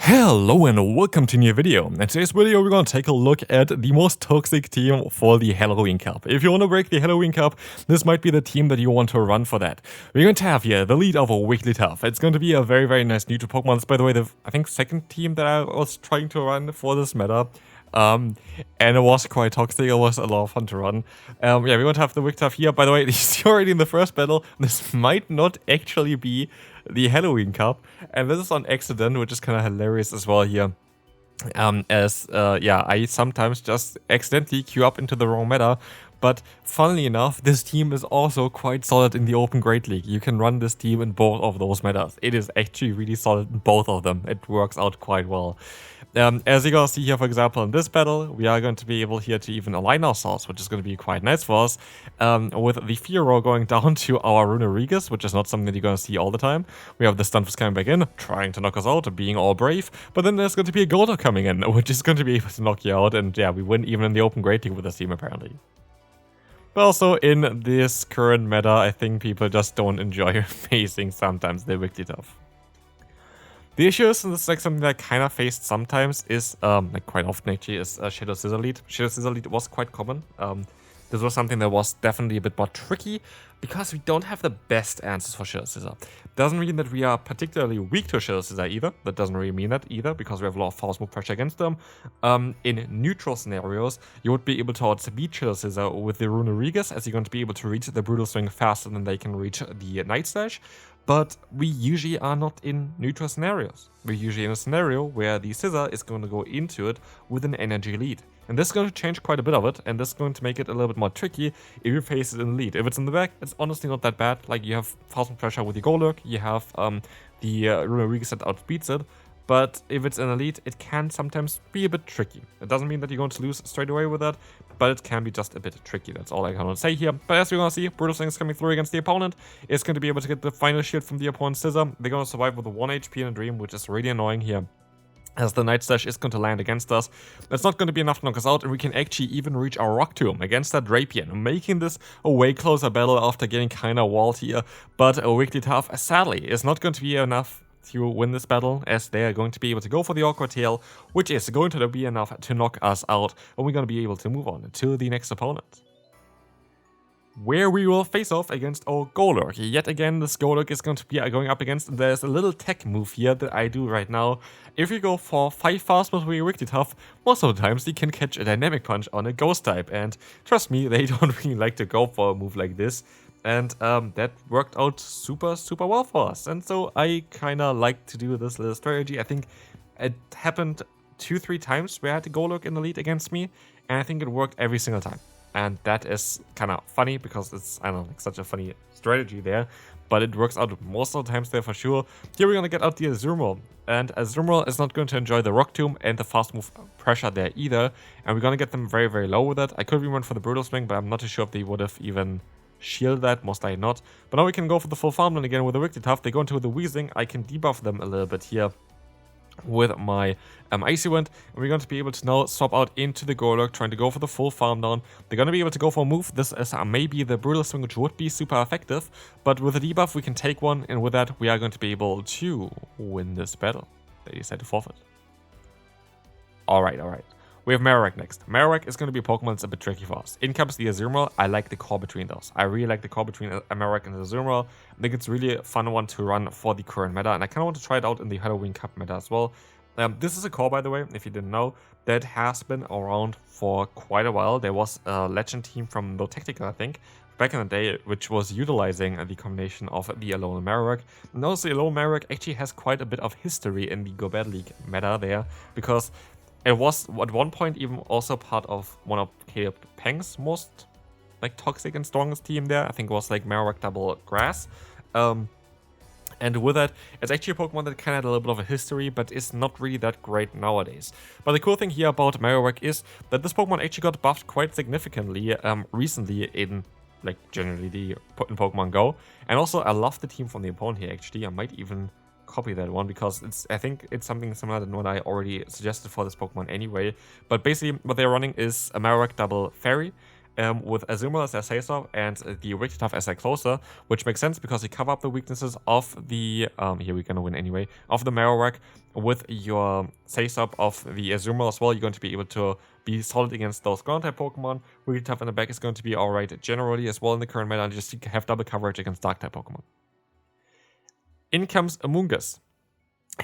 Hello and welcome to a new video. In today's video we're going to take a look at the most toxic team for the Halloween Cup. If you want to break the Halloween Cup, this might be the team that you want to run for that. We're going to have here the lead of a WigglyTuff. It's going to be a very nice new to Pokemon. It's by the way the I think second team that I was trying to run for this meta. And it was quite toxic. It was a lot of fun to run. Yeah, we're going to have the WigglyTuff here. By the way, you see already in the first battle, this might not actually be the Halloween Cup, and this is on accident, which is kind of hilarious as well here. Yeah, I sometimes just accidentally queue up into the wrong meta, but funnily enough, this team is also quite solid in the Open Great League. You can run this team in both of those metas. It is actually really solid in both of them. It works out quite well. As you guys see here, for example, in this battle, we are going to be able here to even align ourselves, which is going to be quite nice for us, with the Fearow going down to our Runerigus, which is not something that you're going to see all the time. We have the Stunfisk coming back in, trying to knock us out, being all brave, but then there's going to be a Golduck coming in, which is going to be able to knock you out, and yeah, we win even in the Open Great League with this team, apparently. But also, in this current meta, I think people just don't enjoy facing sometimes the WigglyTuff. The issue is, and this is like something that I kind of faced sometimes, is, like quite often actually, is Shadow Scissor Lead. Shadow Scissor Lead was quite common. This was something that was definitely a bit more tricky, because we don't have the best answers for Shadow Scissor. Doesn't mean that we are particularly weak to Shadow Scissor either. That doesn't really mean that either, because we have a lot of false move pressure against them. In neutral scenarios, you would be able to outspeed Shadow Scissor with the Runerigus, as you're going to be able to reach the Brutal Swing faster than they can reach the Night Slash. But we usually are not in neutral scenarios. We're usually in a scenario where the Scissor is going to go into it with an energy lead. And this is going to change quite a bit of it, and this is going to make it a little bit more tricky if you face it in the lead. If it's in the back, it's honestly not that bad. Like, you have fast pressure with your Golduck, you have the Runerigus that outspeeds it. But if it's in the lead, it can sometimes be a bit tricky. It doesn't mean that you're going to lose straight away with that, but it can be just a bit tricky. That's all I can say here. But as you're going to see, Brutal Swing is coming through against the opponent. It's going to be able to get the final shield from the opponent's Scissor. They're going to survive with a 1 HP in a Dream, which is really annoying here, as the Night Slash is going to land against us. That's not going to be enough to knock us out, and we can actually even reach our Rock Tomb against that Drapion, making this a way closer battle after getting kind of walled here. But a WigglyTuff, sadly, is not going to be enough to win this battle, as they are going to be able to go for the Awkward Tail, which is going to be enough to knock us out, and we're going to be able to move on to the next opponent, where we will face off against our Golduck. Yet again, this Golduck is going to be going up against, there's a little tech move here that I do right now. If you go for 5 fast moves with your WigglyTuff, most of the times you can catch a Dynamic Punch on a Ghost type, and trust me, they don't really like to go for a move like this. And that worked out super well for us. And so I kind of like to do this little strategy. I think it happened 2-3 times where I had the Golduck in the lead against me, and I think it worked every single time. And that is kind of funny, because it's, I don't know, like such a funny strategy there. But it works out most of the times there for sure. Here we're going to get out the Azumarill. And Azumarill is not going to enjoy the Rock Tomb and the fast move pressure there either. And we're going to get them very low with it. I could be run for the Brutal Swing, but I'm not too sure if they would have even shield that, most likely not. But now we can go for the full farmland again with the WigglyTuff. They go into the Weezing. I can debuff them a little bit here with my Icy Wind, and we're going to be able to now swap out into the Golduck, trying to go for the full farm down. They're going to be able to go for a move. This is maybe the Brutal Swing, which would be super effective, but with a debuff we can take one, and with that we are going to be able to win this battle. They decide to forfeit. Alright. We have Marowak next. Marowak is going to be a Pokemon that's a bit tricky for us. In comes the Azumarill. I like the core between those. I really like the core between Marowak and Azumarill. I think it's really a fun one to run for the current meta, and I kind of want to try it out in the Halloween Cup meta as well. This is a core, by the way, if you didn't know, that has been around for quite a while. There was a legend team from No Tactical, I think, back in the day, which was utilizing the combination of the Alolan Marowak. And also, Alolan Marowak actually has quite a bit of history in the Go Battle League meta there, because it was at one point even also part of one of Caleb Peng's most like toxic and strongest team there. I think it was like Marowak double grass. And with that, it's actually a Pokemon that kind of had a little bit of a history, but is not really that great nowadays. But the cool thing here about Marowak is that this Pokemon actually got buffed quite significantly recently in like generally in Pokemon Go. And also, I love the team from the opponent here actually. I might even copy that one, because I think it's something similar than what I already suggested for this Pokemon anyway. But basically what they're running is a Marowak double Fairy, with Azumarill as their face-off and the Wigglytuff as their closer, which makes sense because you cover up the weaknesses of the, here we're gonna win anyway, of the Marowak. With your face-up of the Azumarill as well, you're going to be able to be solid against those ground-type Pokemon. Wigglytuff in the back is going to be alright generally as well in the current meta, and just have double coverage against Dark-type Pokemon. In comes Amoonguss.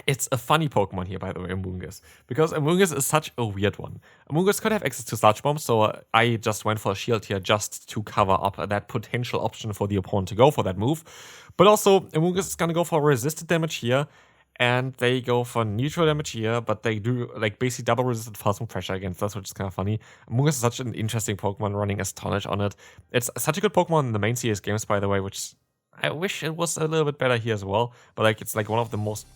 It's a funny Pokemon here, by the way, Amoonguss, because Amoonguss is such a weird one. Amoonguss could have access to Sludge Bomb, so I just went for a shield here just to cover up that potential option for the opponent to go for that move. But also, Amoonguss is going to go for resisted damage here, and they go for neutral damage here, but they do like basically double resisted fast move pressure against us, which is kind of funny. Amoonguss is such an interesting Pokemon running Astonish on it. It's such a good Pokemon in the main CS games, by the way, which I wish it was a little bit better here as well, but like it's like one of the most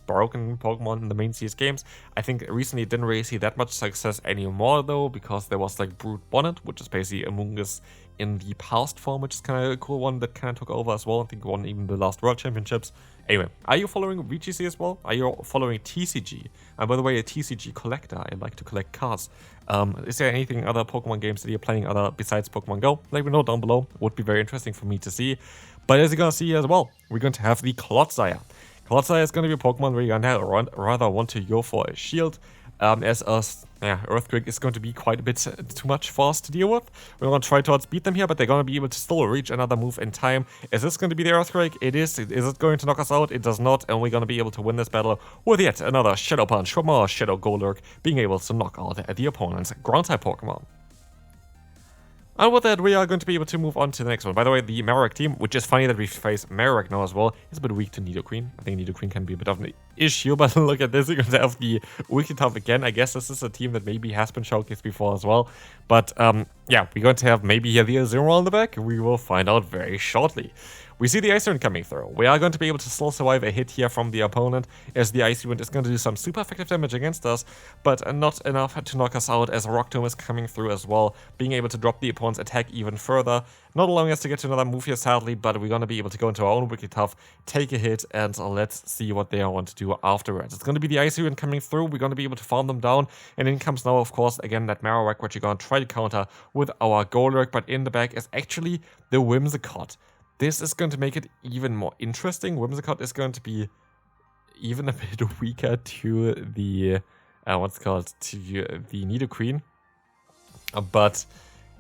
broken Pokemon in the main CS games. I think recently it didn't really see that much success anymore though, because there was like Brute Bonnet, which is basically Amoonguss in the past form, which is kind of a cool one that kind of took over as well. I think won even the last World Championships. Anyway, are you following VGC as well? Are you following TCG? And by the way, a TCG collector. I like to collect cards. Is there anything other Pokemon games that you're playing other besides Pokemon Go? Let me know down below. Would be very interesting for me to see. But as you're gonna see as well, we're going to have the Clodsire. Clodsire is going to be a Pokemon where you're going to rather want to go for a shield, as Earthquake is going to be quite a bit too much for us to deal with. We're going to try to outspeed them here, but they're going to be able to still reach another move in time. Is this going to be the Earthquake? It is. Is it going to knock us out? It does not, and we're going to be able to win this battle with yet another Shadow Punch from our Shadow Golurk, being able to knock out the opponent's Ground-type Pokemon. And with that, we are going to be able to move on to the next one. By the way, the Marowak team, which is funny that we face Marowak now as well, is a bit weak to Nidoqueen. I think Nidoqueen can be a bit of an issue, but look at this. You're going to have the Wigglytuff again. I guess this is a team that maybe has been showcased before as well. But yeah, we're going to have maybe here the Azumarill in the back. We will find out very shortly. We see the Ice Wind coming through. We are going to be able to still survive a hit here from the opponent, as the Icy Wind is going to do some super effective damage against us, but not enough to knock us out, as Rock Tomb is coming through as well, being able to drop the opponent's attack even further, not allowing us to get to another move here sadly, but we're going to be able to go into our own Wigglytuff, take a hit, and let's see what they want to do afterwards. It's going to be the Icy Wind coming through. We're going to be able to farm them down, and in comes now, of course, again, that Marowak, which you're going to try to counter with our Golurk, but in the back is actually the Whimsicott. This is going to make it even more interesting. Whimsicott is going to be even a bit weaker to the, to the Nidoqueen. But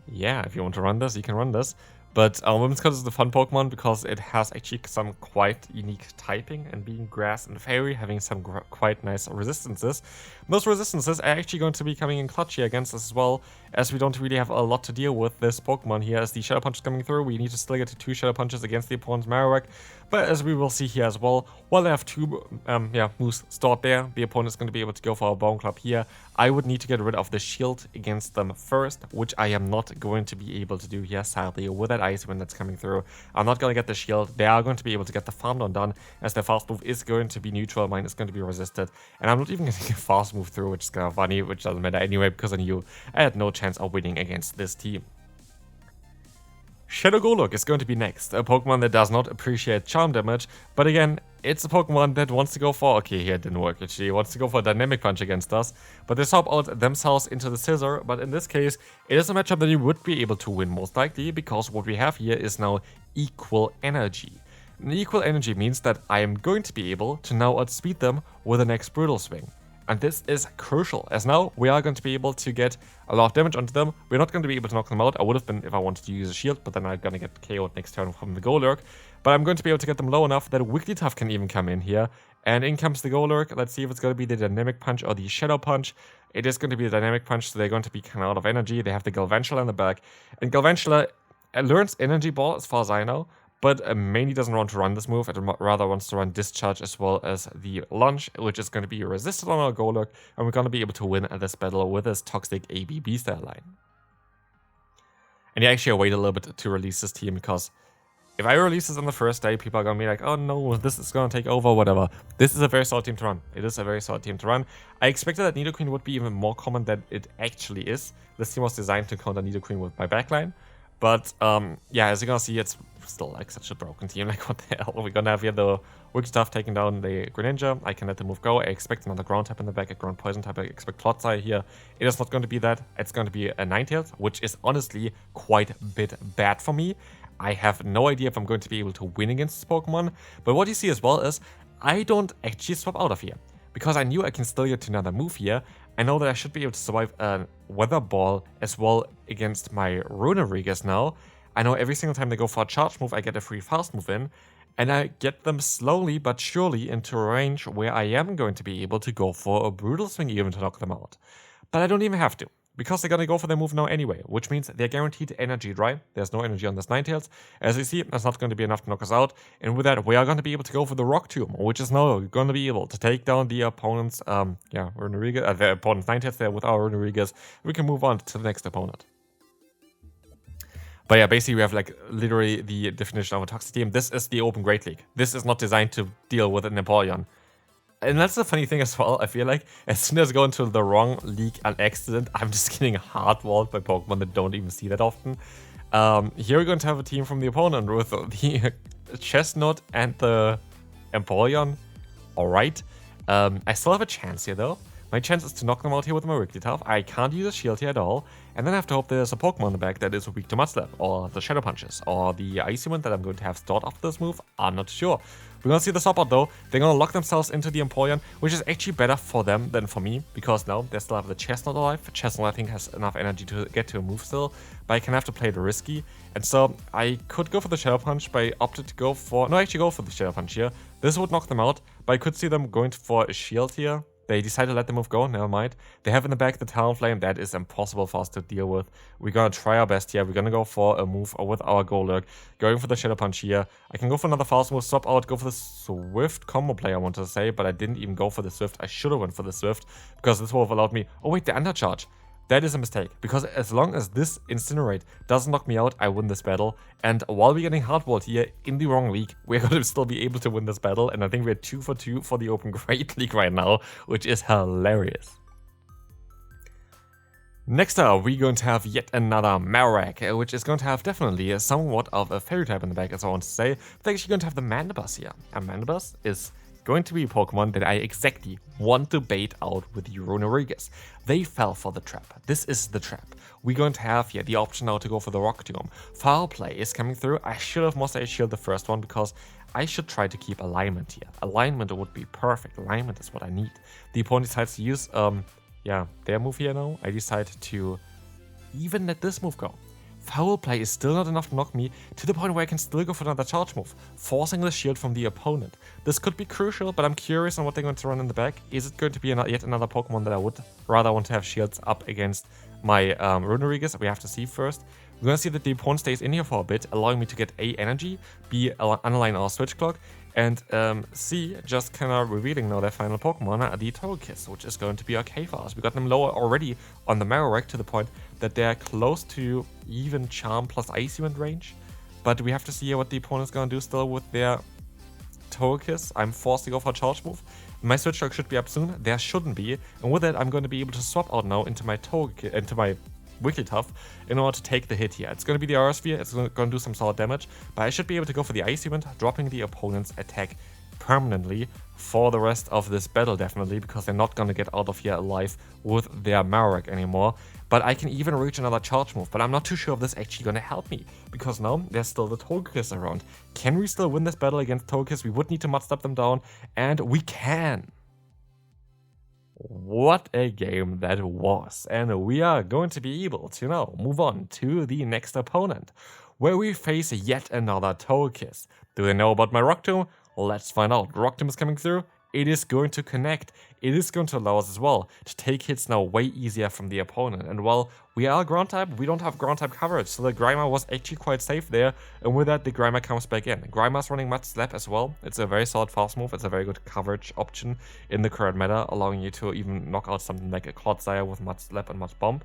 yeah, if you want to run this, you can run this. But Whimsicott is the fun Pokemon because it has actually some quite unique typing, and being Grass and Fairy, having some quite nice resistances. Those resistances are actually going to be coming in clutch here against us as well, as we don't really have a lot to deal with this Pokemon here. As the Shadow Punch is coming through, we need to still get to 2 Shadow Punches against the opponent's Marowak. But as we will see here as well, while they have 2 moves stored there, the opponent is going to be able to go for a Bone Club here. I would need to get rid of the shield against them first, which I am not going to be able to do here, sadly, with that Ice Wind that's coming through. I'm not going to get the shield. They are going to be able to get the farm down done, as their fast move is going to be neutral, mine is going to be resisted. And I'm not even going to get fast move through, which is kind of funny, which doesn't matter anyway, because I knew I had no chance of winning against this team. Shadow Golurk is going to be next, a Pokemon that does not appreciate charm damage, but again, it's a Pokemon that wants to go for, okay, here it didn't work actually, wants to go for a Dynamic Punch against us, but they swap out themselves into the Scissor. But in this case, it is a matchup that you would be able to win most likely, because what we have here is now equal energy. And equal energy means that I am going to be able to now outspeed them with the next Brutal Swing. And this is crucial, as now we are going to be able to get a lot of damage onto them. We're not going to be able to knock them out. I would have been if I wanted to use a shield, but then I'm going to get KO'd next turn from the Golurk. But I'm going to be able to get them low enough that Wigglytuff can even come in here. And in comes the Golurk. Let's see if it's going to be the Dynamic Punch or the Shadow Punch. It is going to be the Dynamic Punch, so they're going to be kind of out of energy. They have the Galvantula in the back. And Galvantula learns Energy Ball, as far as I know. But mainly doesn't want to run this move, it rather wants to run Discharge as well as the Lunge, which is going to be resisted on our Golurk, and we're going to be able to win this battle with this toxic ABB style line. And yeah, actually I wait a little bit to release this team, because if I release this on the first day, people are going to be like, oh no, this is going to take over, whatever. This is a very solid team to run. It is a very solid team to run. I expected that Nidoqueen would be even more common than it actually is. This team was designed to counter Nidoqueen with my backline. But yeah, as you're gonna see, it's still like such a broken team. Like, what the hell? We're gonna have here the Wicked Stuff taking down the Greninja. I can let the move go. I expect another ground type in the back, a ground poison type. I expect Clodsire here. It is not going to be that. It's going to be a Ninetales, which is honestly quite a bit bad for me. I have no idea if I'm going to be able to win against this Pokemon. But what you see as well is I don't actually swap out of here, because I knew I can still get to another move here. I know that I should be able to survive a Weather Ball as well against my Runerigas now. I know every single time they go for a charge move, I get a free fast move in, and I get them slowly but surely into a range where I am going to be able to go for a Brutal Swing even to knock them out. But I don't even have to, because they're gonna go for their move now anyway, which means they're guaranteed energy dry. There's no energy on this Ninetales. As you see, that's not going to be enough to knock us out, and with that, we are going to be able to go for the Rock Tomb, which is now going to be able to take down the opponent's, Runerigas, the opponent's Ninetales there with our Runerigas. We can move on to the next opponent. But yeah, basically we have like literally the definition of a toxic team. This is the Open Great League. This is not designed to deal with an Empoleon. And that's the funny thing as well. I feel like as soon as I go into the wrong league on accident, I'm just getting hardwalled by Pokemon that don't even see that often. Here we're going to have a team from the opponent with the Chestnut and the Empoleon. Alright. I still have a chance here though. My chance is to knock them out here with my Wigglytuff. I can't use a shield here at all. And then I have to hope there's a Pokemon in the back that is weak to Mud Slap, or the Shadow Punches, or the Icy Wind that I'm going to have stored after this move. I'm not sure. We're going to see the Swap Out though. They're going to lock themselves into the Empoleon, which is actually better for them than for me, because now they still have the Chestnut alive. Chestnut, I think, has enough energy to get to a move still, but I can have to play the risky. And so I could go for the Shadow Punch, but I opted to go for... No, actually go for the Shadow Punch here. This would knock them out, but I could see them going for a shield here. They decided to let the move go, never mind. They have in the back the Talonflame, that is impossible for us to deal with. We're gonna try our best here. We're gonna go for a move with our Golurk, going for the Shadow Punch here. I can go for another fast move, swap out, go for the Swift combo play, I want to say, but I didn't even go for the Swift. I should have went for the Swift, because this would have allowed me... Oh wait, the Undercharge. That is a mistake, because as long as this Incinerate doesn't knock me out, I win this battle. And while we're getting hardwalled here in the wrong league, we're going to still be able to win this battle. And I think we're 2 for 2 for the Open Great League right now, which is hilarious. Next up, we're going to have yet another Marowak, which is going to have definitely somewhat of a fairy type in the back, as I want to say. But actually going to have the Mandibuzz here. And Mandibuzz is going to be a Pokemon that I exactly want to bait out with the Runerigas. They fell for the trap. This is the trap. We're going to have here the option now to go for the Rock Tomb. Foul Play is coming through. I should have Moss Shield the first one, because I should try to keep alignment here. Alignment would be perfect. Alignment is what I need. The opponent decides to use their move here now. I decide to even let this move go. Foul Play is still not enough to knock me to the point where I can still go for another charge move, forcing the shield from the opponent. This could be crucial, but I'm curious on what they're going to run in the back. Is it going to be yet another Pokemon that I would rather want to have shields up against my Runerigas? We have to see first. We're going to see that the opponent stays in here for a bit, allowing me to get A, energy, B, unline our Switch Clock, and C, just kind of revealing now their final Pokemon, the Togekiss, which is going to be okay for us. We got them lower already on the Marowak to the point that they're close to even Charm plus Icy Wind range. But we have to see what the opponent's going to do still with their Togekiss. I'm forced to go for a charge move. My Switch Clock should be up soon. There shouldn't be. And with that, I'm going to be able to swap out now into my Wigglytuff in order to take the hit here. It's going to be the Aura Sphere, it's going to do some solid damage, but I should be able to go for the Icy Wind, dropping the opponent's attack permanently for the rest of this battle, definitely, because they're not going to get out of here alive with their Marowak anymore. But I can even reach another charge move, but I'm not too sure if this is actually going to help me, because now there's still the Togekiss around. Can we still win this battle against Togekiss? We would need to Mud Slap them down, and we can. What a game that was, and we are going to be able to now move on to the next opponent, where we face yet another Togekiss. Do they know about my Rock Tomb? Let's find out. Rock Tomb is coming through. It is going to connect. It is going to allow us as well to take hits now way easier from the opponent. And while we are ground type, we don't have ground type coverage, so the Grimer was actually quite safe there. And with that, the Grimer comes back in. Grimer's running Mud Slap as well. It's a very solid fast move. It's a very good coverage option in the current meta, allowing you to even knock out something like a Clodsire with Mud Slap and Mud Bomb.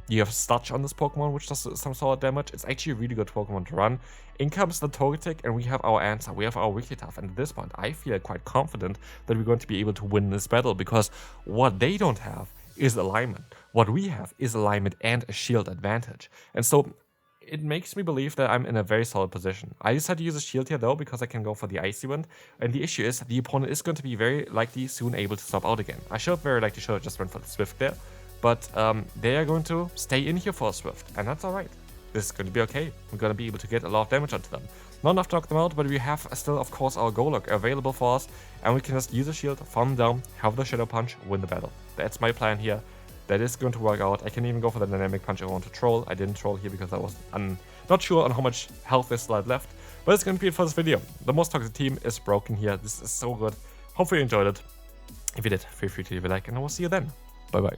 You have Stutch on this Pokemon, which does some solid damage. It's actually a really good Pokemon to run. In comes the Togetic, and we have our answer. We have our Wigglytuff, and at this point, I feel quite confident that we're going to be able to win this battle, because what they don't have is alignment. What we have is alignment and a shield advantage. And so, it makes me believe that I'm in a very solid position. I decided to use a shield here though, because I can go for the icy wind. And the issue is the opponent is going to be very likely soon able to stop out again. I should very likely should have just went for the swift there. But they are going to stay in here for a swift, and that's alright. This is going to be okay. We're going to be able to get a lot of damage onto them. Not enough to knock them out, but we have still, of course, our Golok available for us, and we can just use a shield, farm down, have the Shadow Punch, win the battle. That's my plan here. That is going to work out. I can even go for the Dynamic Punch if I want to troll. I didn't troll here because I was not sure on how much health is still left, but it's going to be it for this video. The most toxic team is broken here. This is so good. Hopefully you enjoyed it. If you did, feel free to leave a like, and I will see you then. Bye bye.